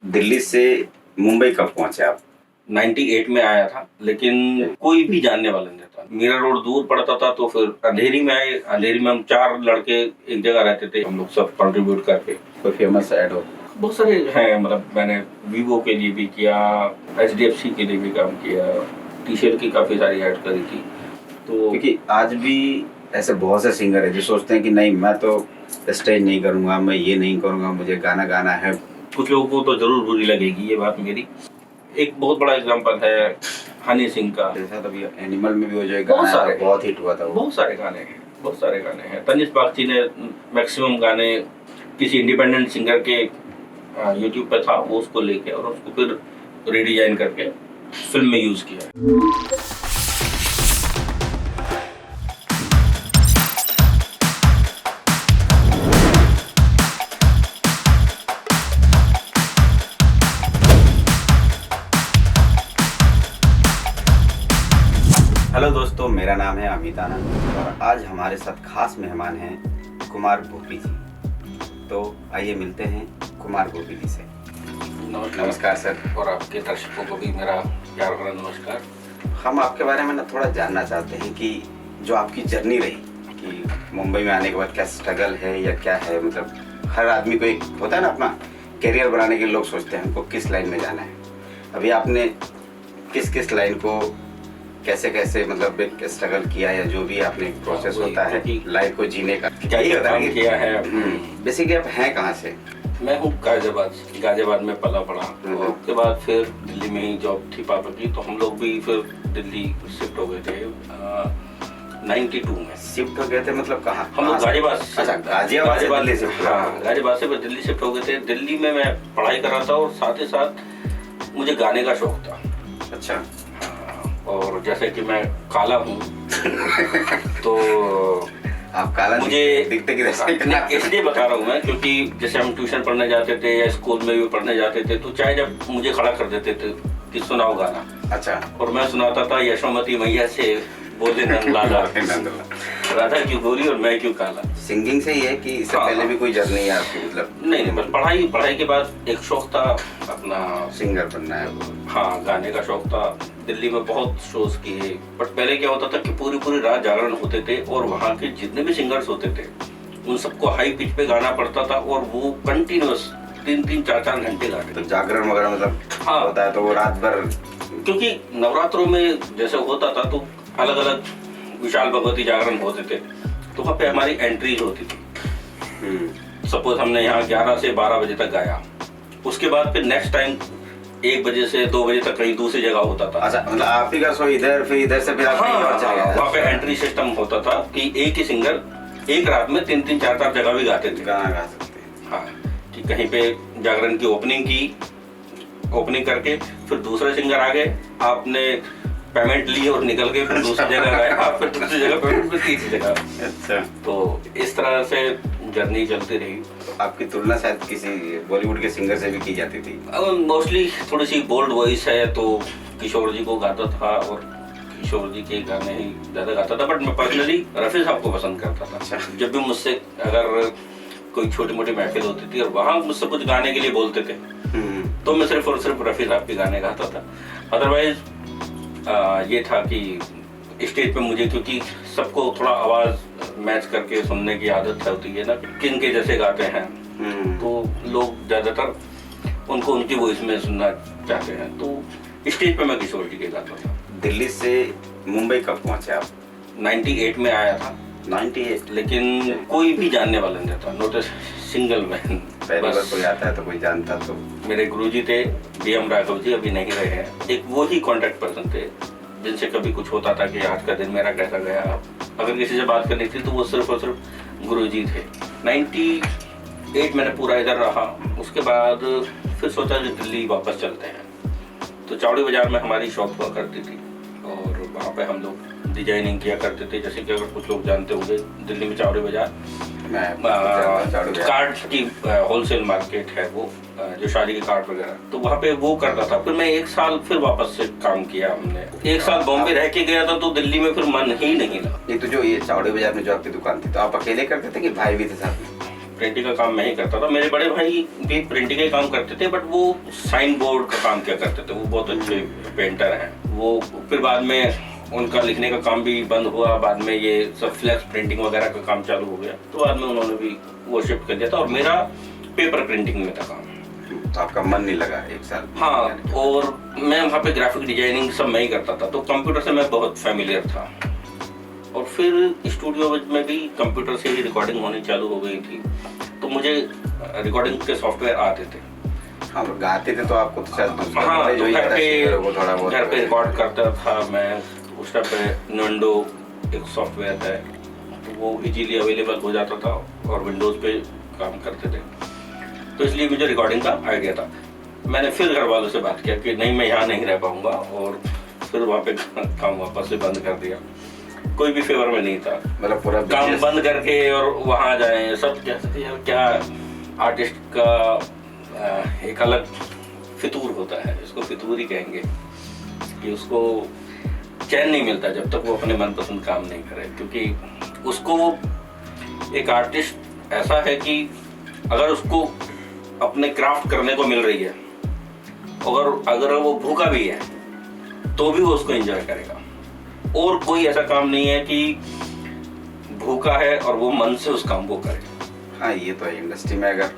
दिल्ली से मुंबई कब पहुंचे आप? 98 में आया था, लेकिन कोई भी जानने वाला नहीं था। मीरा रोड दूर पड़ता था, तो फिर अंधेरी में आए। अंधेरी में हम 4 लड़के एक जगह रहते थे, हम लोग सब कंट्रीब्यूट करके। कोई फेमस ऐड हो? बहुत सारे हैं, मतलब मैंने वीवो के लिए भी किया, HDFC के लिए भी काम किया, टी-शर्ट की काफ़ी सारी ऐड करी थी। तो क्योंकि आज भी ऐसे बहुत से सिंगर है जो सोचते हैं कि नहीं, मैं तो स्टेज नहीं करूंगा, मैं ये नहीं करूंगा, मुझे गाना गाना है। कुछ लोगों को तो जरूर बुरी लगेगी ये बात मेरी। एक बहुत बड़ा एग्जांपल है हनी सिंह का। जैसा तभी एनिमल में भी हो जाएगा, बहुत सारे, बहुत हिट हुआ था वो। बहुत सारे गाने हैं। तनिष्क बागची ने मैक्सिमम गाने किसी इंडिपेंडेंट सिंगर के यूट्यूब पे था, वो उसको लेके और उसको फिर रीडिजाइन करके फिल्म में यूज किया। हेलो दोस्तों, मेरा नाम है अमित आनंद और आज हमारे साथ खास मेहमान हैं कुमार भोपी जी। तो आइए मिलते हैं कुमार भोपी जी से। नमस्कार सर। और आपके दर्शकों को भी मेरा प्यार भरा नमस्कार। हम आपके बारे में थोड़ा जानना चाहते हैं कि जो आपकी जर्नी रही कि मुंबई में आने के बाद क्या स्ट्रगल है या क्या है। मतलब हर आदमी को एक होता है ना, अपना करियर बनाने के लोग सोचते हैं हमको किस लाइन में जाना है। अभी आपने किस लाइन को कैसे मतलब एक स्ट्रगल किया या जो भी आपने प्रोसेस होता है लाइफ को जीने का, क्या ही होता है किया है। बेसिकली आप हैं कहाँ से? मैं हूँ गाजियाबाद में पला पड़ा। और उसके बाद फिर दिल्ली में ही जॉब थी पापा की, तो हम लोग भी फिर दिल्ली शिफ्ट हो गए थे 92 में। शिफ्ट हो गए थे मतलब कहाँ? हम लोग गाजियाबाद। अच्छा, गाजियाबाद से गाजियाबाद से दिल्ली शिफ्ट हो गए थे। दिल्ली में मैं पढ़ाई कर रहा था और साथ ही साथ मुझे गाने का शौक था। अच्छा। और जैसे कि मैं काला हूँ तो आप काला मुझे दिखते कि इसलिए बता रहा हूँ मैं, क्योंकि जैसे हम ट्यूशन पढ़ने जाते थे या स्कूल में भी पढ़ने जाते थे, तो चाहे जब मुझे खड़ा कर देते थे कि सुनाओ गाना। अच्छा। और मैं सुनाता था यशोमती मैया से बोले नंदलाला राधा क्यों गोरी और मैं क्यों काला। सिंगिंग से ही है कि इससे पहले भी कोई जर्नी है आपकी? मतलब नहीं, बस पढ़ाई के बाद एक शौक था अपना सिंगर बनना है वो। हाँ, गाने का शौक था। दिल्ली में बहुत शोज किए, बट पहले क्या होता था कि पूरी रात जागरण होते थे और वहाँ के जितने भी सिंगर्स होते थे उन सबको हाई पिच पे गाना पड़ता था और वो कंटिन्यूअस 3-4 घंटे गाते। तो जागरण वगैरह मतलब हाँ होता है, तो वो रात भर, क्योंकि नवरात्रों में जैसे होता था तो अलग अलग विशाल भगवती जागरण होते थे, तो वहाँ पे हमारी एंट्रीज होती थी। सपोज हमने यहाँ 11 से 12 बजे तक गाया, उसके बाद फिर नेक्स्ट टाइम 1 बजे से 2 बजे तक कहीं दूसरी जगह होता था। अच्छा, मतलब आप ही का शो इधर, फिर इधर से फिर आप कहीं और चले गए। वहाँ पे एंट्री सिस्टम होता था कि एक ही सिंगर एक रात में 3-4 जगह भी गाते थे, गाना गा सकते हैं। हाँ, कि कहीं पे जागरण की ओपनिंग करके फिर दूसरे सिंगर आ गए, आपने पेमेंट ली और निकल के फिर दूसरी जगह गए, फिर दूसरी जगह पेमेंट, फिर तीसरी जगह। अच्छा। तो इस तरह से जर्नी चलती रही। तो आपकी तुलना शायद किसी बॉलीवुड के सिंगर से भी की जाती थी? मोस्टली थोड़ी सी बोल्ड वॉइस है, तो किशोर जी को गाता था और किशोर जी के गाने ही ज़्यादा गाता था। बट मैं पर्सनली रफ़ी साहब को पसंद करता था। अच्छा। जब भी मुझसे अगर कोई छोटी मोटी महफिल होती थी और वहाँ मुझसे कुछ गाने के लिए बोलते थे, तो मैं सिर्फ और सिर्फ रफ़ी साहब के गाने गाता था। अदरवाइज ये था कि स्टेज पे मुझे, क्योंकि सबको थोड़ा आवाज़ मैच करके सुनने की आदत होती है ना, किन के जैसे गाते हैं, तो लोग ज़्यादातर उनको उनकी वॉइस में सुनना चाहते हैं, तो स्टेज पे मैं किशोर जी के गाता था। दिल्ली से मुंबई कब पहुंचे आप? 98 में आया था। 98? लेकिन कोई भी जानने वाला नहीं था, नॉट ए सिंगल मैन। पहली बार कोई आता है तो कोई जानता? तो मेरे गुरुजी थे DM राघव जी, अभी नहीं रहे हैं। एक वो ही कॉन्टेक्ट पर्सन थे जिनसे कभी कुछ होता था कि आज का दिन मेरा कैसा गया, अगर किसी से बात करनी थी तो वो सिर्फ और सिर्फ गुरुजी थे। 98 मैंने पूरा इधर रहा, उसके बाद फिर सोचा कि दिल्ली वापस चलते हैं। तो चौड़ी बाजार में हमारी शॉप हुआ करती थी और वहाँ पे हम लोग डिजाइनिंग किया करते थे। जैसे कि अगर कुछ लोग जानते होंगे, दिल्ली में चौड़ी बाजार कार्ड की होलसेल मार्केट है, वो जो शादी के कार्ड वगैरह, तो वहाँ पे वो करता था। फिर मैं 1 साल फिर वापस से काम किया हमने। 1 साल बॉम्बे रह के गया था, तो दिल्ली में फिर मन ही नहीं लगा। ये तो जो ये चौड़े बाजार में जो आपकी दुकान थी, तो आप अकेले करते थे कि भाई भी थे साथ में? प्रिंटिंग का काम मैं ही करता था। मेरे बड़े भाई भी प्रिंटिंग का ही काम करते थे, बट वो साइन बोर्ड का काम किया करते थे। वो बहुत अच्छे पेंटर हैं। वो फिर बाद में उनका लिखने का काम भी बंद हुआ। बाद में ये सब फ्लैक्स प्रिंटिंग वगैरह का काम चालू हो गया, तो बाद में उन्होंने भी वो शिफ्ट कर दिया था और मेरा पेपर प्रिंटिंग में था काम। तो आपका मन नहीं लगा एक साल? हाँ, और मैं वहाँ पे ग्राफिक डिजाइनिंग सब मैं ही करता था, तो कंप्यूटर से मैं बहुत फैमिलियर था। और फिर स्टूडियो में भी कंप्यूटर से ही रिकॉर्डिंग होनी चालू हो गई थी, तो मुझे रिकॉर्डिंग के सॉफ्टवेयर आते थे। हाँ, गाते थे तो आपको तो शायद हाँ, तो घर पे बहुत रिकॉर्ड करता था मैं। उस टाइम पे नोंडो एक सॉफ्टवेयर है, तो वो इजीली अवेलेबल हो जाता था और विंडोज पे काम करते थे, तो इसलिए मुझे रिकॉर्डिंग का आइडिया था। मैंने फिर घर वालों से बात किया कि नहीं, मैं यहाँ नहीं रह पाऊंगा, और फिर वहाँ पे काम वापस से बंद कर दिया। कोई भी फेवर में नहीं था, मतलब पूरा काम बंद करके और वहाँ जाए सब। कहते यार क्या आर्टिस्ट का एक अलग फितूर होता है, इसको फितूर ही कहेंगे, कि उसको चैन नहीं मिलता जब तक वो अपने मनपसंद काम नहीं करे। क्योंकि उसको एक आर्टिस्ट ऐसा है कि अगर उसको अपने क्राफ्ट करने को मिल रही है, अगर वो भूखा भी है तो भी वो उसको एंजॉय करेगा। और कोई ऐसा काम नहीं है कि भूखा है और वो मन से उस काम को करे। हाँ, ये तो है। इंडस्ट्री में अगर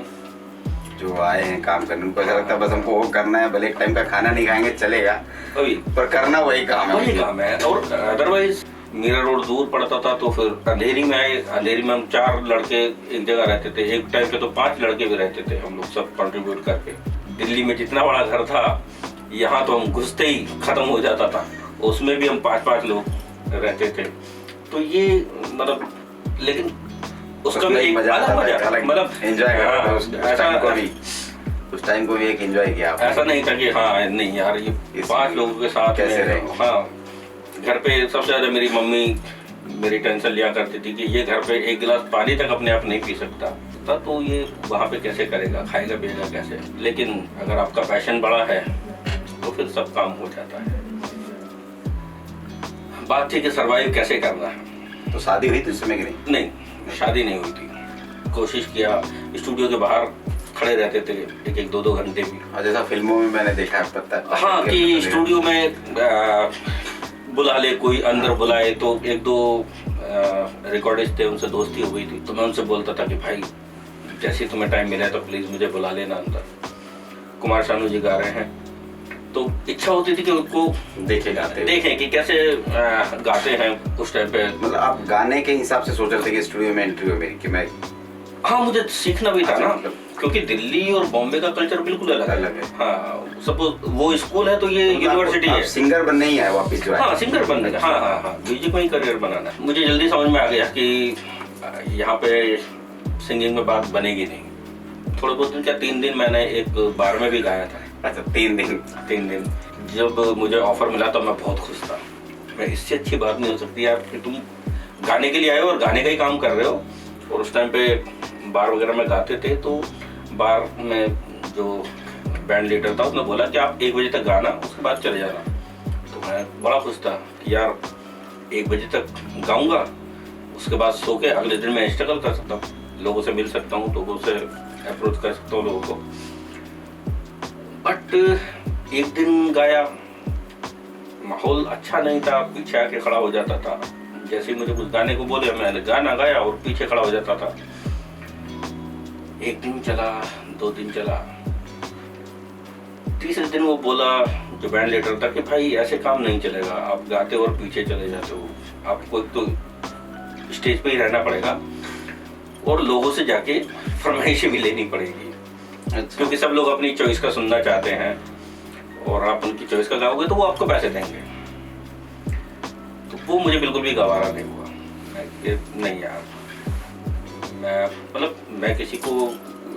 जो आए हैं काम करने, उनको ऐसा लगता है बस हमको वो करना है, भले एक टाइम का खाना नहीं खाएंगे चलेगा, पर करना वही काम है। वही काम है। और अदरवाइज मीरा रोड दूर पड़ता था, तो फिर अंधेरी में आए। अंधेरी में हम 4 लड़के एक जगह रहते थे। एक टाइम पे तो 5 लड़के भी रहते थे, हम लोग सब कंट्रीब्यूट करके। दिल्ली में जितना बड़ा घर था, यहाँ तो हम घुसते ही खत्म हो जाता था, उसमें भी हम 5-5 लोग रहते थे। तो ये मतलब, लेकिन उसका भी एक मजा, मतलब एंजॉय करना उस टाइम को भी एक एंजॉय किया। ऐसा नहीं था कि हाँ नहीं यार ये 5 लोगों के साथ कैसे रहे। हाँ, घर पे सबसे ज्यादा मेरी मम्मी मेरी टेंशन लिया करती थी कि ये घर पे एक गिलास पानी तक अपने आप नहीं पी सकता था, तो ये वहाँ पे कैसे करेगा, खाएगा पिएगा कैसे। लेकिन अगर आपका पैशन बड़ा है तो फिर सब काम हो जाता है। बात थी कि सर्वाइव कैसे करना है। तो शादी हुई थी उस समय की? नहीं, शादी नहीं हुई थी। कोशिश किया, स्टूडियो के बाहर खड़े रहते थे 1-2 घंटे भी। और जैसा फिल्मों में मैंने देखा है, पता हाँ, कि स्टूडियो में बुला ले कोई, अंदर बुलाए, तो 1-2 रिकॉर्डिस्ट थे, उनसे दोस्ती हो गई थी। तो मैं उनसे बोलता था कि भाई जैसे तुम्हें टाइम मिला है तो प्लीज मुझे बुला लेना अंदर। कुमार शानू जी गा रहे हैं, तो इच्छा होती थी कि उनको देखें कि कैसे गाते हैं उस टाइम पे। मतलब आप गाने के हिसाब से सोच रहे थे कि स्टूडियो में एंट्री हो मेरी, कि मैं हाँ, मुझे सीखना भी था ना, क्योंकि दिल्ली और बॉम्बे का कल्चर बिल्कुल अलग है। हाँ, सपोज वो स्कूल है तो ये यूनिवर्सिटी है। सिंगर बनने ही है वापस जो है। हाँ, सिंगर बनने का। हाँ, म्यूजिक में ही करियर बनाना है। मुझे जल्दी समझ में आ गया कि यहाँ पे सिंगिंग में बात बनेगी नहीं। थोड़े बहुत दिन, क्या 3 दिन मैंने एक बार में भी गाया था। अच्छा, 3 दिन। जब मुझे ऑफर मिला तो मैं बहुत खुश था। मैं इससे अच्छी बात नहीं हो सकती यार कि तुम गाने के लिए आए हो और गाने का ही काम कर रहे हो। और उस टाइम पे बार वगैरह में गाते थे, तो बार में जो बैंड लीडर था उसने बोला कि आप 1 बजे तक गाना, उसके बाद चले जाना। तो मैं बड़ा खुश था कि यार 1 बजे तक गाऊंगा, उसके बाद सो के अगले दिन मैं स्ट्रगल कर सकता हूँ, लोगों से मिल सकता हूँ, लोगों से अप्रोच कर सकता हूँ लोगों को। बट एक दिन गाया, माहौल अच्छा नहीं था, पीछे आके खड़ा हो जाता था। जैसे मुझे कुछ गाने को बोले, मैंने गाना गाया और पीछे खड़ा हो जाता था। 1 दिन चला, 2 दिन चला, तीसरे दिन वो बोला, जो बैंड लीडर था, कि भाई ऐसे काम नहीं चलेगा, आप गाते हो और पीछे चले जाते हो, आपको एक तो स्टेज पे ही रहना पड़ेगा और लोगों से जाके फरमाइशें भी लेनी पड़ेगी। अच्छा। क्योंकि सब लोग अपनी चॉइस का सुनना चाहते हैं और आप उनकी चॉइस का गाओगे तो वो आपको पैसे देंगे। तो वो मुझे बिल्कुल भी गवारा नहीं हुआ। नहीं यार, मैं किसी को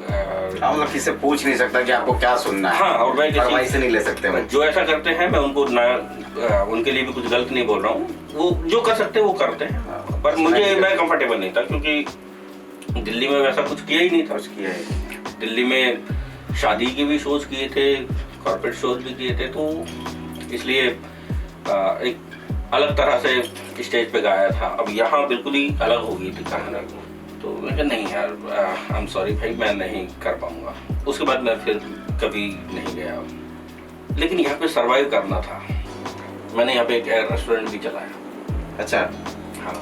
मतलब किसी से पूछ नहीं सकता कि आपको क्या सुनना है। हाँ, और मैं किसी से नहीं ले सकते। जो ऐसा करते हैं मैं उनको उनके लिए भी कुछ गलत नहीं बोल रहा हूँ। वो जो कर सकते हैं वो करते हैं, पर मैं कंफर्टेबल नहीं था, क्योंकि दिल्ली में वैसा कुछ किया ही नहीं था। दिल्ली में शादी के भी शोज किए थे, कॉर्पोरेट शोज भी किए थे, तो इसलिए एक अलग तरह से स्टेज पे गाया था। अब यहाँ बिल्कुल ही अलग हो गई थी कहानी। तो मैं कहा नहीं यार, आई एम सॉरी भाई, मैं नहीं कर पाऊंगा। उसके बाद मैं फिर कभी नहीं गया। लेकिन यहाँ पे सरवाइव करना था। मैंने यहाँ पे एक रेस्टोरेंट भी चलाया। अच्छा। हाँ,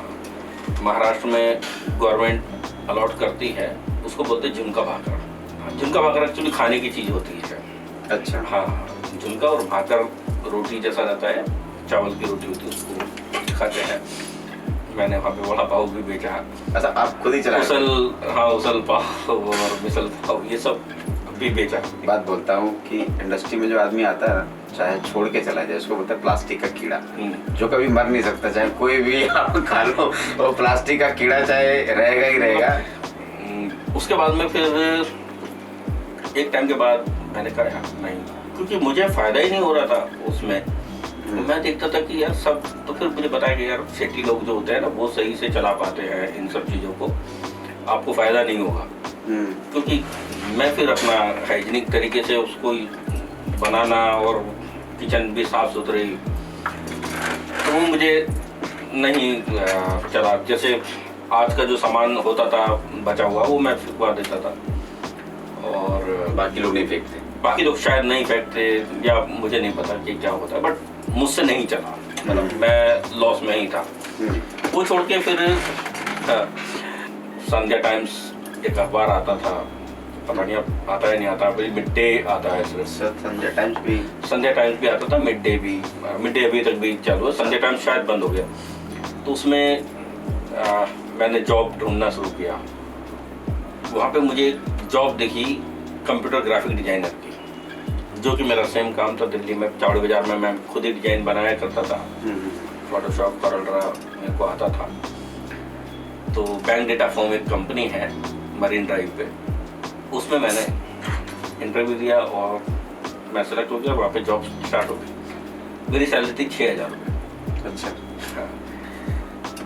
महाराष्ट्र में गवर्नमेंट अलॉट करती है, उसको बोलते हैं झुमका भाकर। झुमका भाकर एक्चुअली खाने की चीज़ होती है। अच्छा। हाँ, झुमका और भाकर रोटी जैसा रहता है, चावल की रोटी होती है, उसको खाते हैं। मैंने वहाँ पे वड़ा पाव भी बेचा। अच्छा, आप खुद ही चलाए? उसल पाव और मिसल पाव ये सब भी बेचा। बात बोलता हूँ कि इंडस्ट्री में जो आदमी आता है, चाहे छोड़ के चला जाए, उसको बोलते हैं प्लास्टिक का कीड़ा, जो कभी मर नहीं सकता। चाहे कोई भी आप खा लो, वो प्लास्टिक का कीड़ा चाहे रहेगा ही रहेगा। उसके बाद में फिर एक टाइम के बाद मैंने कहा यार नहीं, क्योंकि मुझे फायदा ही नहीं हो रहा था उसमें। तो मैं देखता था कि यार सब, तो फिर मुझे बताया कि यार सेठी लोग जो होते हैं ना, वो सही से चला पाते हैं इन सब चीज़ों को, आपको फायदा नहीं होगा। क्योंकि मैं फिर अपना हाइजीनिक तरीके से उसको बनाना और किचन भी साफ सुथरी, तो वो मुझे नहीं चला। जैसे आज का जो सामान होता था बचा हुआ, वो मैं फेंकवा देता था और बाकी लोग नहीं फेंकते। बाकी लोग शायद नहीं फेंकते या मुझे नहीं पता कि क्या होता है, बट मुझसे नहीं चला, मतलब मैं लॉस में ही था। वो छोड़ के फिर संध्या टाइम्स एक अखबार आता था, पता नहीं अब आता है नहीं आता, मिड डे आता है सिर्फ। संध्या टाइम्स भी आता था, मिड डे अभी तक भी चालू है। संध्या टाइम्स शायद बंद हो गया। तो उसमें मैंने जॉब ढूंढना शुरू किया। वहाँ पे मुझे जॉब दिखी कंप्यूटर ग्राफिक डिजाइनर की, जो कि मेरा सेम काम था। दिल्ली में चावड़ी बाजार में मैं खुद ही डिजाइन बनाया करता था, फोटोशॉप करलरा मेरे को आता था। तो बैंक डेटा फॉर्म एक कंपनी है मरीन ड्राइव पे, उसमें मैंने इंटरव्यू दिया और मैं सेलेक्ट हो गया। वहाँ पे जॉब स्टार्ट हो गई। मेरी सैलरी थी 6,000 रुपये। अच्छा। हाँ,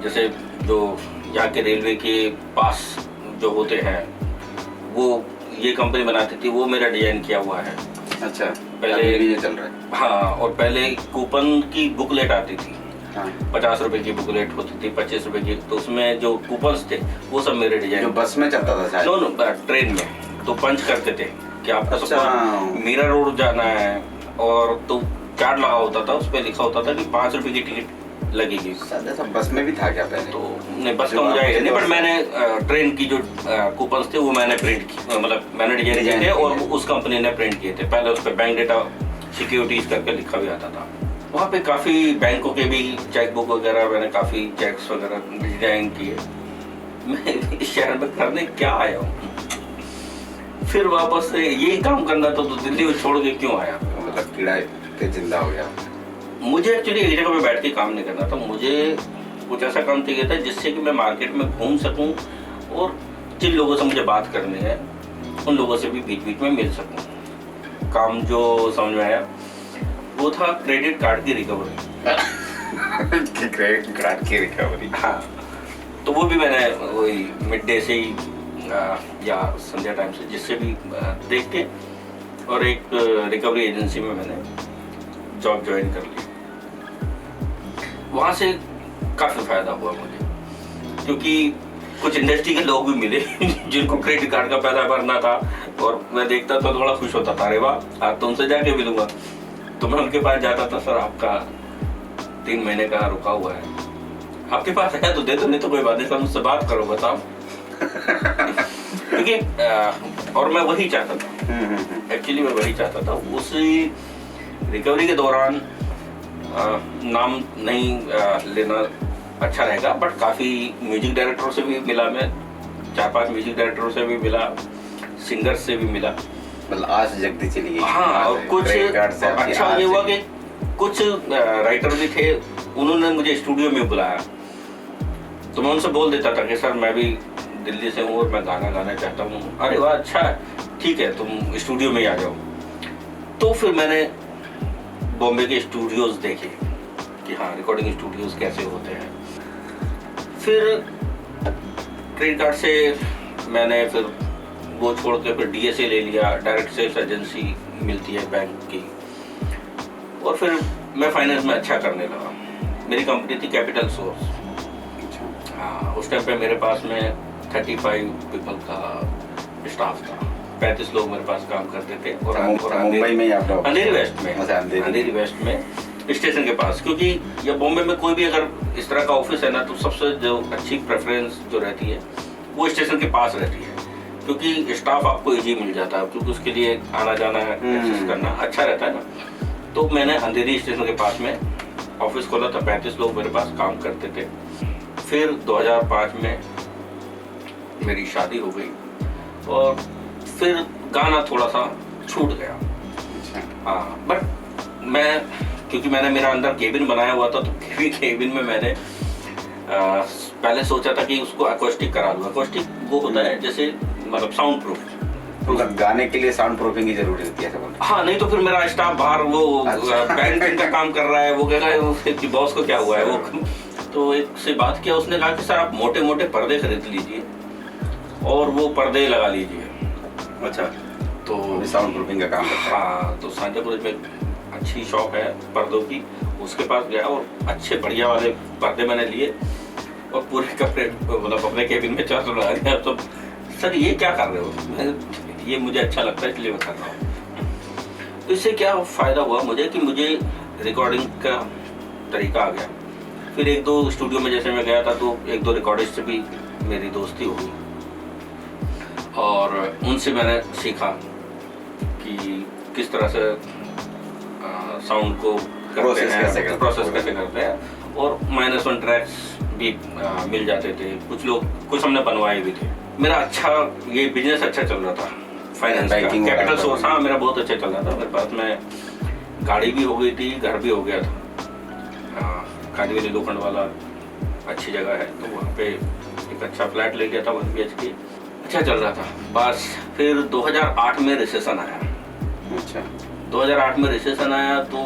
जैसे जो यहाँ के रेलवे के पास जो होते हैं, वो ये कंपनी बनाती थी, वो मेरा डिजाइन किया हुआ है। अच्छा, पहले ये चल रहा है। हाँ, और पहले कूपन की बुकलेट आती थी। हाँ। 50 रुपए की बुकलेट होती थी, 25 रुपए की। तो उसमें जो कूपन्स थे वो सब मेरे डिजाइन। जो बस में चलता था शायद? नो, ट्रेन में तो पंच करते थे कि आपका अच्छा। मीरा रोड जाना है, और तो चार्ट लगा होता था, उस पर लिखा होता था कि 5 रुपए की टिकट लगेगी। बस में भी था क्या पहले? तो नहीं, बस का मुझे आइडिया नहीं, बट मैंने ट्रेन की जो कूपन्स थे वो मैंने प्रिंट की, मतलब मैंने डिजाइन किए थे और उस कंपनी ने प्रिंट किए थे। पहले उस पर बैंक डेटा सिक्योरिटीज करके लिखा भी आता था। वहाँ पे काफ़ी बैंकों के भी चेकबुक वगैरह, मैंने काफ़ी चेक्स वगैरह डिजाइन किए। मैं इस शहर में करने क्या आया हूँ? फिर वापस से यही काम करना था, तो दिल्ली में छोड़ के क्यों आया? मतलब कीड़ा पे जिंदा हो गया। मुझे एक्चुअली एक जगह पे बैठ के काम नहीं करना था। मुझे कुछ ऐसा काम चाहिए था जिससे कि मैं मार्केट में घूम सकूं और जिन लोगों से मुझे बात करनी है उन लोगों से भी बीच बीच में मिल सकूं। काम जो समझ में आया वो था क्रेडिट कार्ड की रिकवरी। क्रेडिट कार्ड की रिकवरी? हाँ, तो वो भी मैंने वही मिड डे से ही या संध्या टाइम से जिससे भी देख के, और एक रिकवरी एजेंसी में मैंने जॉब ज्वाइन कर ली। वहाँ से काफ़ी फायदा हुआ मुझे, क्योंकि कुछ इंडस्ट्री के लोग भी मिले जिनको क्रेडिट कार्ड का पैसा भरना था, और मैं देखता था थोड़ा खुश होता था, अरे वाह आज तुमसे जाके मिलूंगा। तो मैं उनके पास जाता था, सर आपका 3 महीने का रुका हुआ है, आपके पास है तो दे दो, नहीं तो कोई बात नहीं, सर मुझसे बात करो, बताओ। क्योंकि और मैं वही चाहता था, एक्चुअली मैं वही चाहता था। उसी रिकवरी के दौरान नाम नहीं लेना अच्छा रहेगा, बट काफ़ी म्यूजिक डायरेक्टरों से भी मिला, मैं 4-5 म्यूजिक डायरेक्टरों से भी मिला, सिंगर्स से भी मिला। मतलब आज जगती चली गई। हाँ, और कुछ अच्छा ये हुआ कि कुछ राइटर भी थे, उन्होंने मुझे स्टूडियो में बुलाया। तो मैं उनसे बोल देता था कि सर मैं भी दिल्ली से हूँ और मैं गाना गाना चाहता हूँ। अरे वाह, अच्छा है, ठीक है, तुम स्टूडियो में ही आ जाओ। तो फिर मैंने बॉम्बे के स्टूडियोज देखे कि हाँ रिकॉर्डिंग स्टूडियोज कैसे होते हैं। फिर क्रेडिट कार्ड से मैंने फिर वो छोड़ के फिर DSA ले लिया, डायरेक्ट सेल्स एजेंसी मिलती है बैंक की, और फिर मैं फाइनेंस में अच्छा करने लगा। मेरी कंपनी थी कैपिटल सोर्स। हाँ, उस टाइम पे मेरे पास में 35 पीपल का स्टाफ था। 35 लोग मेरे पास काम करते थे। और मुंबई में ही आप लोग? अंधेरी वेस्ट में। अच्छा, अंधेरी वेस्ट में स्टेशन के पास, क्योंकि या बॉम्बे में कोई भी अगर इस तरह का ऑफिस है ना, तो सबसे जो अच्छी प्रेफरेंस जो रहती है वो स्टेशन के पास रहती है, क्योंकि स्टाफ आपको इजी मिल जाता है, क्योंकि उसके लिए आना जाना एक्सेस करना अच्छा रहता है ना। तो मैंने अंधेरी स्टेशन के पास में ऑफिस खोला था। 35 लोग मेरे पास काम करते थे। फिर 2005 में मेरी शादी हो गई और फिर गाना थोड़ा सा छूट गया। हाँ, बट मैं, क्योंकि मैंने मेरा अंदर केबिन बनाया हुआ था, तो केबिन में मैंने पहले सोचा था कि उसको अकोस्टिक करा लूँ। अकोस्टिक वो होता है जैसे मतलब साउंड प्रूफ, मतलब गाने के लिए साउंड प्रूफिंग की जरूरी होती है सब। हाँ, नहीं तो फिर मेरा स्टाफ बाहर वो बैंकिंग का काम कर रहा है, वो कह रहा है कि बॉस को क्या हुआ है वो। तो एक से बात किया, उसने कहा कि सर आप मोटे मोटे पर्दे खरीद लीजिए और वो पर्दे लगा लीजिए। अच्छा, तो साउंड प्रूफिंग का काम करता है। हाँ, तो सांजापुर में अच्छी शॉप है पर्दों की, उसके पास गया और अच्छे बढ़िया वाले पर्दे मैंने लिए और पूरे कपड़े मतलब अपने केबिन में चार्ज लगा दिया। तो सर ये क्या कर रहे हो? ये मुझे अच्छा लगता है इसलिए मैं कर रहा हूँ। तो इससे क्या फ़ायदा हुआ मुझे कि मुझे रिकॉर्डिंग का तरीका आ गया। फिर एक दो स्टूडियो में जैसे मैं गया था, तो एक दो रिकॉर्डिस्ट से भी मेरी दोस्ती हो गई और उनसे मैंने सीखा कि किस तरह से साउंड को प्रोसेस कैसे करते हैं। और -1 ट्रैक्स भी मिल जाते थे। कुछ हमने बनवाए भी थे। मेरा अच्छा ये बिजनेस अच्छा चल रहा था, फाइनेंस का, कैपिटल सोर्स। हाँ, मेरा बहुत अच्छा चल रहा था। मेरे पास में गाड़ी भी हो गई थी, घर भी हो गया था। कांदिवली लोखंड वाला अच्छी जगह है, तो वहाँ पे एक अच्छा फ्लैट ले गया था 1 BHK। अच्छा चल रहा था। बस फिर 2008 में रिसेशन आया। अच्छा, 2008 में रिसेशन आया तो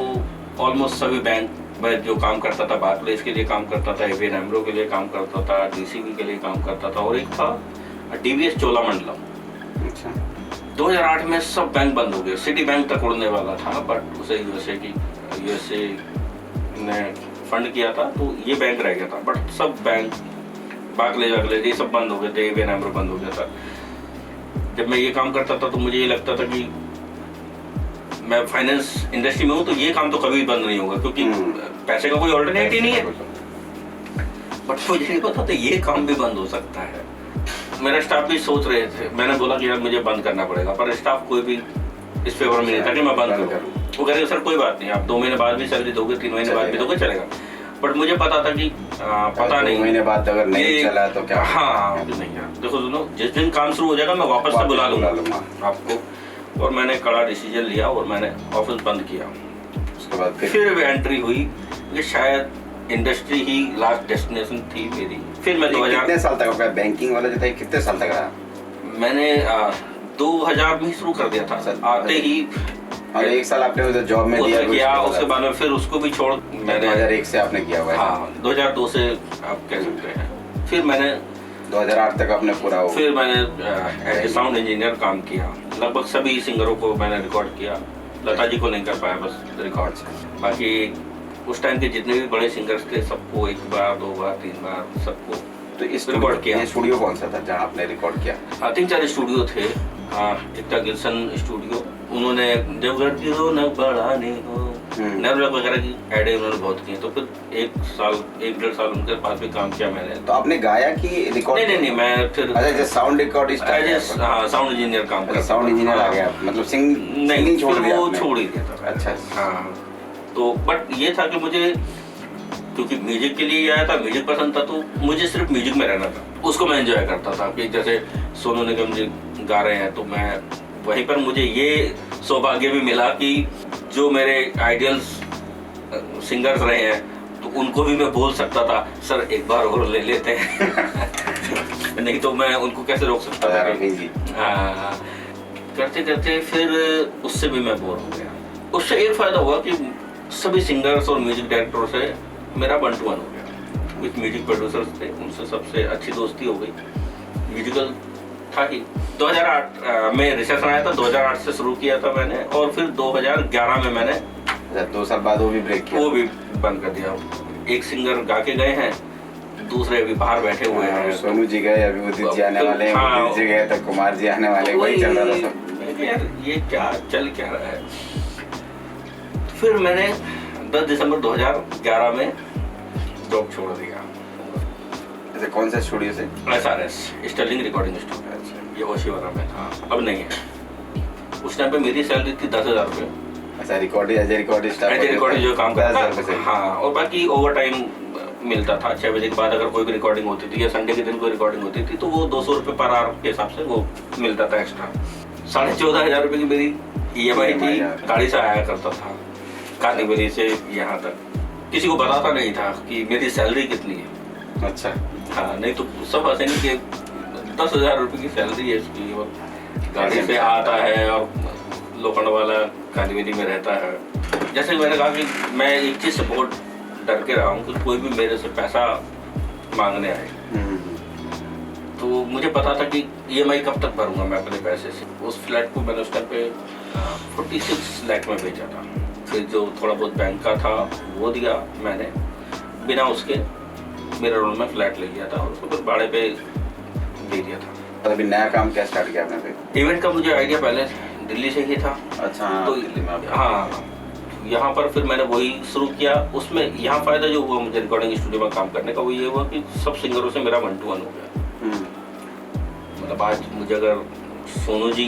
ऑलमोस्ट सभी बैंक में जो काम करता था, बारक्लेस के लिए काम करता था, एबीएन एमरो के लिए काम करता था, डीसीबी के लिए काम करता था, और एक था डीवीएस चोलामंडलम। अच्छा, 2008 में सब बैंक बंद हो गए। सिटी बैंक तक उड़ने वाला था, बट उसे यूएसए ने फंड किया था, तो ये बैंक रह गया था। बट सब बैंक बारक्लेस ये सब बंद हो गए थे, एबीएन एमरो बंद हो गया था। जब मैं ये काम करता था तो मुझे ये लगता था कि मैं फाइनेंस इंडस्ट्री में हूँ, तो ये काम तो कभी बंद नहीं होगा, क्योंकि पैसे का कोई ऑल्टरनेट ही नहीं है। बट मुझे नहीं पता था ये काम भी बंद हो सकता है। मेरा स्टाफ भी सोच रहे थे। मैंने बोला कि यार मुझे बंद करना पड़ेगा, पर स्टाफ कोई भी इस फेवर में नहीं था कि मैं बंद करूँ। वो कह रहे सर कोई बात नहीं, आप 2 महीने बाद भी सैलरी दोगे, 3 महीने बाद भी दोगे, चलेगा। बट मुझे पता था कि पता नहीं 2 महीने बाद अगर नहीं चला तो क्या। हाँ, नहीं यार, देखो सुनो, जिस दिन काम शुरू हो जाएगा मैं वापस से बुला लूंगा आपको। और मैंने कड़ा डिसीजन लिया और मैंने ऑफिस बंद किया। उसके बाद फिर एंट्री हुई कि शायद इंडस्ट्री ही लास्ट डेस्टिनेशन थी मेरी। फिर मैं 2000 कितने साल तक हो गया बैंकिंग वाला जो था, कितने साल तक रहा? मैंने 2000 में शुरू कर दिया था। आते ही और 1 साल आपने उधर जॉब में दिया, उसके बाद में फिर उसको भी छोड़ मैंने 2001 से आपने किया हुआ है। हाँ, 2002 से आप कह सकते हैं। फिर मैंने 2008 तक आपने पूरा हो। फिर मैंने एज ए साउंड इंजीनियर काम किया। लगभग सभी सिंगरों को मैंने रिकॉर्ड किया। लता जी को नहीं कर पाया बस रिकॉर्ड से। बाकी उस टाइम के जितने भी बड़े सिंगर्स थे सबको 1 बार 2 बार 3 बार सबको तो इस रिकॉर्ड किया। स्टूडियो कौन सा था जहाँ आपने रिकॉर्ड किया? 3-4 स्टूडियो थे। एक था गिल्सन स्टूडियो, उन्होंने देवघर की रौनक बढ़ानी हो, नेवलक वगैरह की एडें उन्होंने बहुत की। तो फिर 1-1.5 साल उनके पास भी काम किया मैंने। तो आपने गाया कि रिकॉर्ड? नहीं, मैं फिर अच्छा, साउंड रिकॉर्डिस्ट, साउंड इंजीनियर काम करता। साउंड इंजीनियर आ गया, मतलब सिंगिंग छोड़ दिया आपने? छोड़ ही दिया था। अच्छा, हाँ। तो बट ये था कि मुझे, क्योंकि म्यूजिक के लिए आया था, म्यूजिक पसंद था, तो मुझे सिर्फ म्यूजिक में रहना था। उसको मैं एंजॉय करता था कि जैसे सोनू निगम जी गा रहे हैं तो मैं वहीं पर, मुझे ये सौभाग्य भी मिला कि जो मेरे आइडियल्स सिंगर्स रहे हैं तो उनको भी मैं बोल सकता था सर एक बार और ले लेते हैं। नहीं तो मैं उनको कैसे रोक सकता था। हाँ, करते करते फिर उससे भी मैं बोर हो गया। उससे एक फायदा हुआ कि सभी सिंगर्स और म्यूजिक डायरेक्टरों से मेरा 1-to-1 हो गया। विथ म्यूजिक प्रोड्यूसर्स थे, उनसे सबसे अच्छी दोस्ती हो गई। म्यूजिकल था ही। 2008 में रिसेशन आया था, 2008 से शुरू किया था मैंने, और फिर 2011 में मैंने 2 साल बाद वो भी ब्रेक किया, वो भी बंद कर दिया। एक सिंगर गा के गए हैं, दूसरे अभी बाहर बैठे हुए हैं। सोनू जी गए, अभी उदित जी आने वाले हैं, हाँ, उदित जी गए तो कुमार जी आने वाले हैं, वही चल रहा था सब। यार ये क्या चल क्या रहा है। फिर मैंने 10 दिसंबर 2011 में जॉब छोड़ दिया। ऐसे कौन सा स्टूडियो से? SRS स्टर्लिंग रिकॉर्डिंग स्टूडियो, ये ओशिवारा में था, अब नहीं है। उस टाइम पे मेरी सैलरी थी 10,000 रुपये। अच्छा, recording as a recording staff, as a recording जो काम करता 10,000 रुपये से। हाँ, और बाकी ओवर टाइम मिलता था। 6 बजे के बाद अगर कोई भी रिकॉर्डिंग होती थी या संडे के दिन कोई रिकॉर्डिंग होती थी तो वो 200 रुपये पर आवर के हिसाब से वो मिलता था एक्स्ट्रा। 14,500 रुपये की मेरी EMI थी, गाड़ी से आया करता था कांदीवली से यहाँ तक। किसी को बताता नहीं था कि मेरी सैलरी कितनी है। अच्छा, हाँ, नहीं तो सब हंसेंगे कि 10,000 रुपये की सैलरी है इसकी, और गाड़ी से आता है और लोखंड वाला कांदीवली में रहता है। जैसे मैंने कहा कि मैं एक चीज़ से बहुत डर के रहा हूँ कि कोई भी मेरे से पैसा मांगने आए तो मुझे पता था कि EMI कब तक भरूंगा मैं अपने पैसे से। उस फ्लैट को मैंने उस टाइम पे 46 लाख में बेचा था। फिर जो थोड़ा बहुत बैंक का था वो दिया मैंने, बिना उसके मेरे रोल में फ्लैट ले लिया था और उसको फिर भाड़े पे दे दिया था। और अभी नया काम क्या स्टार्ट किया आपने फिर? इवेंट का मुझे आइडिया पहले दिल्ली से ही था। अच्छा, तो दिल्ली में आप? हाँ, यहाँ पर फिर मैंने वही शुरू किया। उसमें यहाँ फायदा जो हुआ मुझे रिकॉर्डिंग स्टूडियो में काम करने का वो ये हुआ कि सब सिंगरों से मेरा 1-to-1 हो गया। मतलब आज मुझे अगर सोनू जी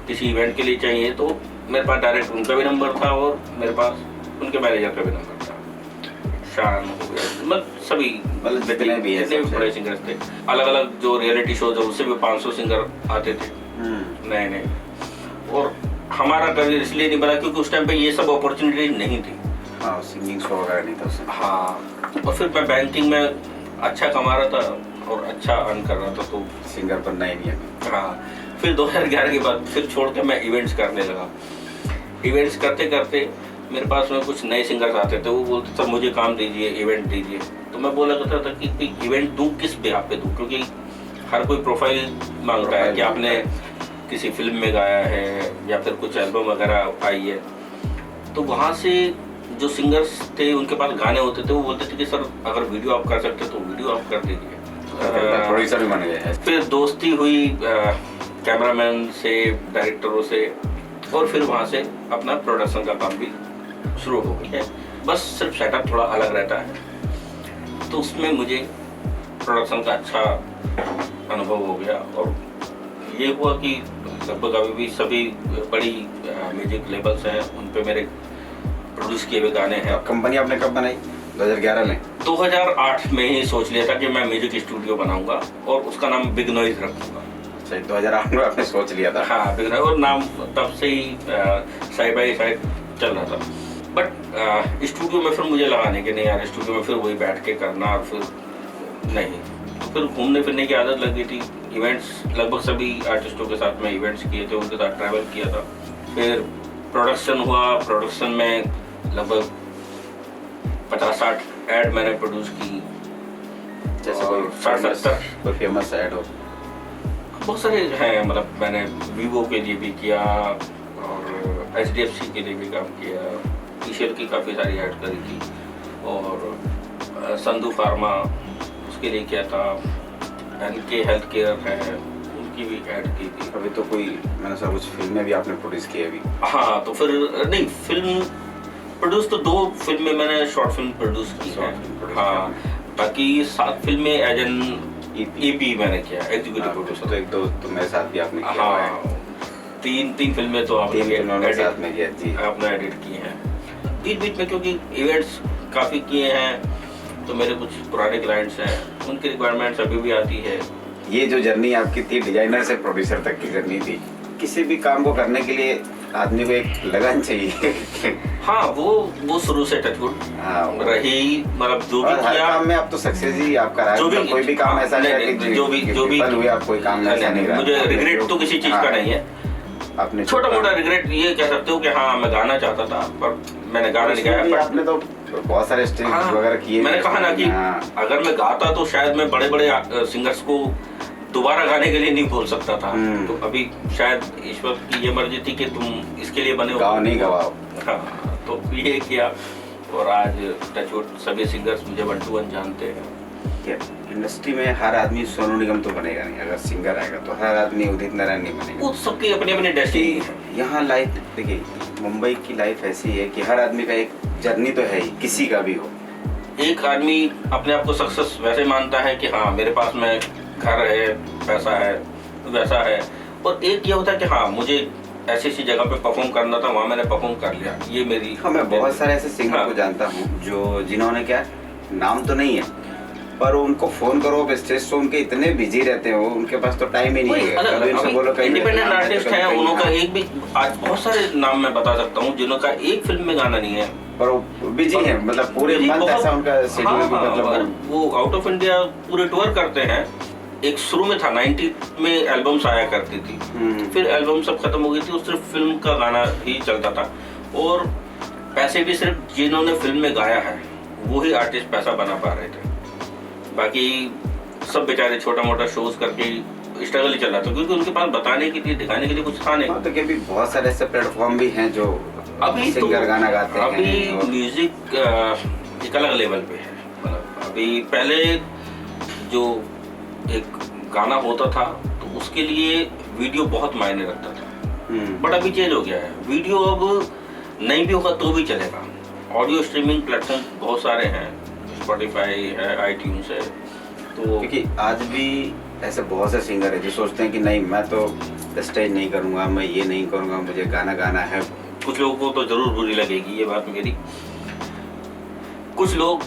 किसी इवेंट के लिए चाहिए तो मेरे पास डायरेक्ट उनका भी नंबर था और मेरे पास उनके मैनेजर का भी नंबर था। शान हो गया, मतलब सभी जितने भी बड़े सिंगर्स थे। अलग अलग जो रियलिटी शो थे उससे भी 500 सिंगर आते थे नए नए। और हमारा करियर इसलिए नहीं बना क्योंकि उस टाइम पे ये सब अपॉर्चुनिटी नहीं थी। हाँ, सिंगिंग शो वगैरह नहीं था उसमें। हाँ, और फिर मैं बैंकिंग में अच्छा कमा रहा था और अच्छा अर्न कर रहा था, तो सिंगर बनना ही नहीं है। हाँ, फिर 2011 के बाद फिर छोड़ के मैं इवेंट्स करने लगा। इवेंट्स करते करते मेरे पास में कुछ नए सिंगर्स आते थे, वो बोलते सर मुझे काम दीजिए, इवेंट दीजिए। तो मैं बोला करता था कि इवेंट दूँ किस बेस पे दूँ, क्योंकि हर कोई प्रोफाइल मांगता है कि आपने किसी फिल्म में गाया है या फिर कुछ एल्बम वगैरह आई है। तो वहाँ से जो सिंगर्स थे उनके पास गाने होते थे, वो बोलते थे कि सर अगर वीडियो आप कर सकते तो वीडियो आप कर दीजिए। प्रोड्यूसर भी बन गए। फिर दोस्ती हुई कैमरामैन से, डायरेक्टरों से, और फिर वहाँ से अपना प्रोडक्शन का काम भी शुरू हो गया। बस सिर्फ सेटअप थोड़ा अलग रहता है, तो उसमें मुझे प्रोडक्शन का अच्छा अनुभव हो गया। और ये हुआ कि लगभग अभी भी सभी बड़ी म्यूजिक लेबल्स हैं, उन पे मेरे प्रोड्यूस किए हुए गाने हैं। कंपनी आपने कब बनाई? 2011 में? 2008 में ही सोच लिया था कि मैं म्यूजिक स्टूडियो बनाऊंगा और उसका नाम बिग नॉइज रखूंगा। 2008 में आपने सोच लिया था? हाँ, बिग नॉइज, और नाम तब से ही साइड बाई साइड चल रहा था। बट स्टूडियो में फिर मुझे लगा नहीं कि नहीं यार, स्टूडियो में फिर वही बैठ के करना, और फिर नहीं, तो फिर घूमने फिरने की आदत लग गई थी। इवेंट्स लगभग सभी आर्टिस्टों के साथ में इवेंट्स किए थे, उनके साथ ट्रैवल किया था। फिर प्रोडक्शन हुआ, प्रोडक्शन में लगभग 50-60 ऐड मैंने प्रोड्यूस की। जैसे कोई 60-70 कोई फेमस ऐड हो? बहुत सारे हैं, मतलब मैंने वीवो के लिए भी किया और HDFC के लिए भी काम किया, टी-शर्ट की काफ़ी सारी ऐड करी थी, और संधू फार्मा उसके लिए किया था, NK हेल्थ केयर है उनकी भी ऐड की थी। अभी तो कोई मैंने सब कुछ फिल्में भी आपने प्रोड्यूस की अभी? हाँ, तो फिर नहीं, फिल्म प्रोड्यूस तो 2 फिल्में मैंने शॉर्ट फिल्म प्रोड्यूस की है। हाँ, बाकी 7 फिल्में एज एन EP मैंने किया, एग्जीक्यूटिव प्रोड्यूसर। तो 1-2 तो मेरे साथ भी आपने किया है। हाँ, 3 फिल्में तो आपने साथ में किया जी, आपने एडिट की हैं। बीच में क्योंकि इवेंट्स काफ़ी किए हैं, तो मेरे कुछ पुराने क्लाइंट्स हैं, उनकी रिक्वायरमेंट्स अभी भी आती है। ये जो जर्नी आपकी थी, डिजाइनर से प्रोड्यूसर तक की जर्नी थी, किसी भी काम को करने के लिए आदमी को एक लगन चाहिए। हाँ, वो शुरू से टचवुड रही, मतलब जो भी हर किया काम में आप तो सक्सेस ही आपका रहा है, कोई भी काम ऐसा नहीं है कि जो भी हुए आप कोई काम ऐसा नहीं रहा। मुझे रिग्रेट तो किसी चीज़ का नहीं है। आपने छोटा मोटा रिग्रेट ये कह सकते हो कि हाँ, मैं गाना चाहता था पर मैंने गाना नहीं गाया। आपने तो बहुत सारे स्टेज वगैरह किए। मैंने कहा ना कि अगर मैं गाता तो शायद मैं बड़े बड़े सिंगर्स को दोबारा गाने के लिए नहीं बोल सकता था। तो अभी शायद ईश्वर की ये मर्जी थी कि तुम इसके लिए बने हो, गाओ नहीं गवाओ। हाँ, तो ये किया, और आज टचवुड सभी सिंगर्स मुझे 1-to-1 जानते हैं। देखिए इंडस्ट्री में हर आदमी सोनू निगम तो बनेगा नहीं, अगर सिंगर आएगा तो हर आदमी उदित नारायण नहीं बनेगा। वो सबकी अपनी अपनी डेस्टिनी है। यहाँ लाइफ देखिए, मुंबई की लाइफ ऐसी है कि हर आदमी का एक जर्नी तो है ही, किसी का भी हो। एक आदमी अपने आप को सक्सेस वैसे मानता है कि हाँ मेरे पास में घर है, पैसा है, वैसा है, और एक ये होता है कि हाँ मुझे ऐसी ऐसी जगह पे परफॉर्म करना था, वहाँ मैंने परफॉर्म कर लिया, ये मेरी। हाँ, मैं बहुत सारे ऐसे सिंगर को जानता हूँ जो जिन्होंने क्या, नाम तो नहीं है पर उनको फोन करो अब स्टेज तो उनके इतने बिजी रहते हो, उनके पास तो टाइम ही नहीं है। कभी उनसे बोलो कहीं इंडिपेंडेंट आर्टिस्ट हैं, उनका एक भी, आज बहुत सारे नाम मैं बता सकता हूँ जिनका एक फिल्म में गाना नहीं है, पर वो बिजी है, मतलब पूरे मंथ ऐसा उनका शेड्यूल भी, मतलब वो आउट ऑफ इंडिया पूरे टूर करते हैं। एक शुरू में था 90 में एल्बम्स आया करती थी, फिर एल्बम सब खत्म हो गई थी, सिर्फ फिल्म का गाना ही चलता था, और पैसे भी सिर्फ जिन्होंने फिल्म में गाया है वो ही आर्टिस्ट पैसा बना पा रहे थे, बाकी सब बेचारे छोटा मोटा शोज करके स्ट्रगल ही चल रहा था, क्योंकि उनके पास बताने के लिए, दिखाने के लिए कुछ था नहीं। तो क्या भी बहुत सारे ऐसे प्लेटफॉर्म भी हैं जो अभी सिंगर गाना गाते हैं। अभी म्यूजिक एक अलग लेवल पे है, मतलब अभी पहले जो एक गाना होता था तो उसके लिए वीडियो बहुत मायने रखता था, बट अभी चेंज हो गया है, वीडियो अब नहीं भी होगा तो भी चलेगा। ऑडियो स्ट्रीमिंग प्लेटफॉर्म बहुत सारे हैं, स्पॉटिफाई है, आईट्यून्स है, तो क्योंकि आज भी ऐसे बहुत से सिंगर है जो सोचते हैं कि नहीं मैं तो स्टेज नहीं करूंगा, मैं ये नहीं करूंगा, मुझे गाना गाना है। कुछ लोगों को तो जरूर बुरी लगेगी ये बात मेरी, कुछ लोग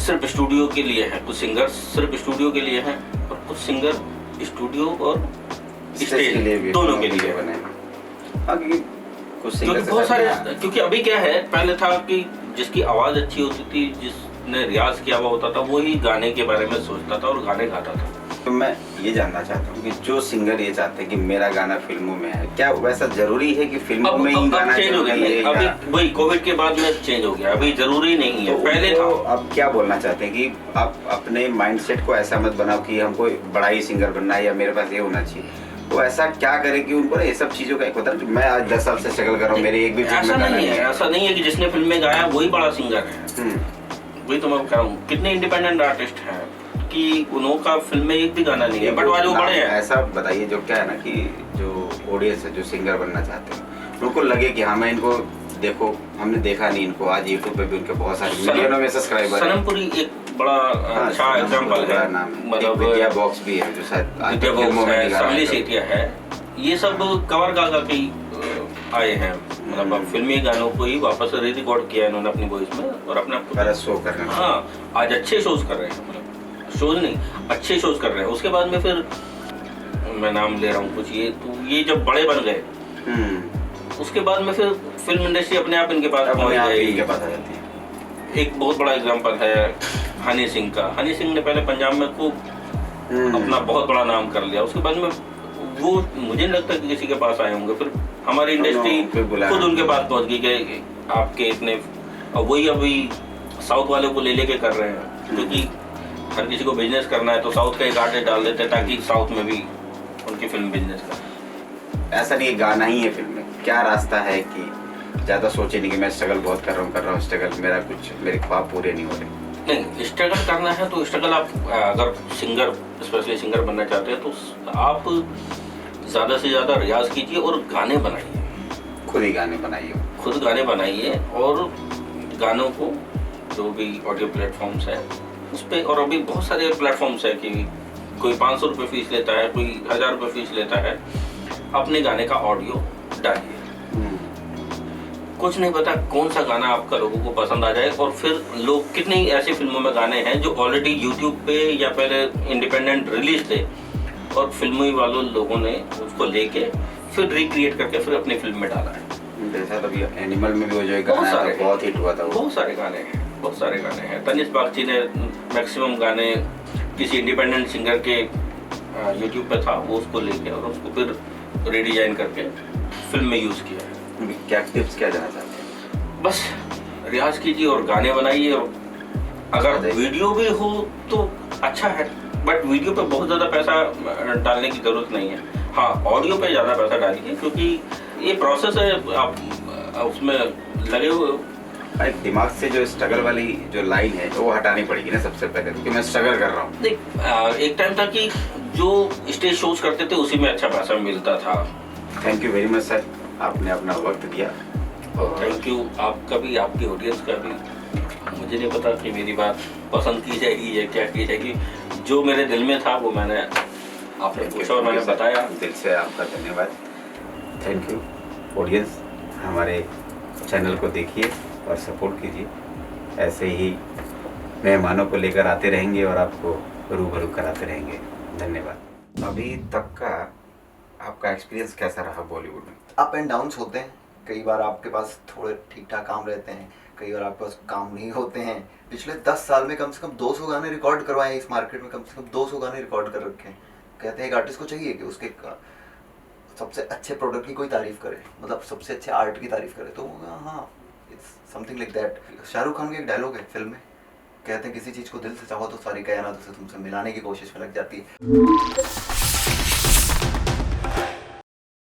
सिर्फ स्टूडियो के लिए हैं, कुछ सिंगर सिर्फ स्टूडियो के लिए हैं, और कुछ सिंगर स्टूडियो और स्टेज के लिए भी, दोनों के लिए बने। कुछ क्योंकि बहुत सारे, क्योंकि अभी क्या है, पहले था कि जिसकी आवाज अच्छी होती थी, जिसने रियाज किया हुआ होता था, वो ही गाने के बारे में सोचता था और गाने गाता था। तो मैं ये जानना चाहता हूँ कि जो सिंगर ये चाहते हैं कि मेरा गाना फिल्मों में है, क्या वैसा जरूरी है कि फिल्मों में ही गाना चेंज हो गया, अभी वही कोविड के बाद में चेंज हो गया, अभी जरूरी नहीं है, पहले था। अब क्या बोलना चाहते हैं कि आप अपने माइंडसेट को ऐसा मत बनाओ कि हमको बड़ा ही सिंगर बनना है या मेरे पास ये होना चाहिए, वो ऐसा क्या करे कि उनको ये सब चीजों का एक होता है कि मैं आज 10 साल से स्ट्रगल कर रहा हूँ, मेरी एक भी ऐसा नहीं है, ऐसा नहीं है कि जिसने फिल्म में गाया वही बड़ा सिंगर है। वही तो मैं कह रहा हूँ, कितने इंडिपेंडेंट आर्टिस्ट हैं कि उनका फिल्म में एक भी गाना नहीं है, बट वो बड़े हैं। ऐसा बताइए जो क्या है ना कि जो ऑडियंस है, जो सिंगर बनना चाहते हैं, उनको लगे कि हाँ मैं इनको देखो, हमने देखा नहीं इनको, आज यूट्यूब पे भी उनके बहुत सारे मिलियनों में सब्सक्राइबर हैं। सनमपुरी एक बड़ा अच्छा एग्जांपल है, मतलब विद्या बॉक्स भी है जो शायद विद्या बॉक्स है, सामली सेठिया है, ये सब कवर गा के आए हैं, मतलब अब फिल्मी गानों को ही वापस रिकॉर्ड किया है इन्होंने अपनी वॉइस में, और अपना शो कर रहे हैं। हाँ, आज अच्छे शोज कर रहे हैं, मतलब शोज नहीं, अच्छे शोज कर रहे हैं। उसके बाद में फिर मैं नाम ले रहा हूँ कुछ, ये जब बड़े बन गए, उसके बाद में फिर फिल्म इंडस्ट्री अपने आप इनके पास पहुंच गई। एक बहुत बड़ा एग्जांपल है हनी सिंह का। हनी सिंह ने पहले पंजाब में खूब अपना बहुत बड़ा नाम कर लिया, उसके बाद में वो मुझे नहीं लगता कि किसी के पास आए होंगे, फिर हमारी इंडस्ट्री खुद उनके पास पहुंच गई कि आपके इतने, और वही अभी साउथ वाले को ले लेके कर रहे हैं, क्योंकि हर किसी को बिजनेस करना है तो साउथ का एक आर्टिस्ट डाल देते हैं ताकि साउथ में भी उनकी फिल्म बिजनेस करे। ऐसा नहीं गाना ही है फिल्म में, क्या रास्ता है कि ज्यादा सोचे नहीं कि मैं स्ट्रगल बहुत कर रहा हूँ स्ट्रगल, मेरा कुछ मेरे ख्वाब पूरे नहीं हो रहे। नहीं, स्ट्रगल करना है तो स्ट्रगल, आप अगर सिंगर, स्पेशली सिंगर बनना चाहते हैं तो आप ज़्यादा से ज़्यादा रियाज कीजिए और गाने बनाइए, खुद ही गाने बनाइए, खुद गाने बनाइए, और गानों को जो भी ऑडियो प्लेटफॉर्म्स है उस पर, और अभी बहुत सारे प्लेटफॉर्म्स है कि कोई 500 रुपये फीस लेता है, कोई 1000 रुपये फीस लेता है, अपने गाने का ऑडियो डालिए। कुछ नहीं पता कौन सा गाना आपका लोगों को पसंद आ जाए, और फिर लोग कितनी ऐसी फिल्मों में गाने हैं जो ऑलरेडी यूट्यूब पे या पहले इंडिपेंडेंट रिलीज थे, और फिल्मी वालों लोगों ने उसको लेके फिर रिक्रिएट करके फिर अपनी फिल्म में डाला है। जैसा तभी एनिमल में भी हो जाए गाना है, बहुत हिट हुआ था, बहुत सारे गाने हैं, बहुत सारे गाने हैं। तनिष्क बागची ने मैक्सिमम गाने किसी इंडिपेंडेंट सिंगर के यूट्यूब पे था, वो उसको लेके और उसको फिर रीडिजाइन करके फिल्म में यूज़ किया है। क्या टिप्स क्या देना चाहते हैं? बस रियाज कीजिए और गाने बनाइए, और अगर वीडियो भी हो तो अच्छा है, बट वीडियो पे बहुत ज़्यादा पैसा डालने की ज़रूरत नहीं है। हाँ, ऑडियो पे ज़्यादा पैसा डालिए, क्योंकि ये प्रोसेस है, आप उसमें लगे हुए भाई दिमाग से जो स्ट्रगल वाली जो लाइन है वो हटानी पड़ेगी ना सबसे पहले, क्योंकि मैं स्ट्रगल कर रहा हूँ। देख एक टाइम था कि जो स्टेज शोज करते थे उसी में अच्छा पैसा मिलता था। Thank you very much sir, आपने अपना वक्त दिया। और थैंक यू आपका भी, आपकी ऑडियंस का भी। मुझे नहीं पता कि मेरी बात पसंद की जाएगी या क्या की जाएगी, जो मेरे दिल में था वो मैंने आपने पूछा और मैंने बताया। दिल से आपका धन्यवाद। Thank you. ऑडियंस हमारे चैनल को देखिए और सपोर्ट कीजिए, ऐसे ही मेहमानों को लेकर आते रहेंगे और आपको रूबरू कराते रहेंगे। धन्यवाद। अभी तक का आपका एक्सपीरियंस कैसा रहा बॉलीवुड में? अप एंड डाउन्स होते हैं, कई बार आपके पास थोड़े ठीक ठाक काम रहते हैं, कई बार आपके पास काम नहीं होते हैं। पिछले 10 साल में कम से कम 200 गाने रिकॉर्ड करवाए हैं इस मार्केट में, कम से कम 200 गाने रिकॉर्ड कर रखे हैं। कहते हैं एक आर्टिस्ट को चाहिए कि उसके सबसे अच्छे प्रोडक्ट की कोई तारीफ करे, मतलब सबसे अच्छे आर्ट की तारीफ करे, तो हाँ it's something like that. Shahrukh Khan का एक डायलॉग है फिल्म में, कहते हैं किसी चीज़ को दिल से चाहो तो सारी कायनात उसे तुमसे मिलाने की कोशिश में लग जाती है।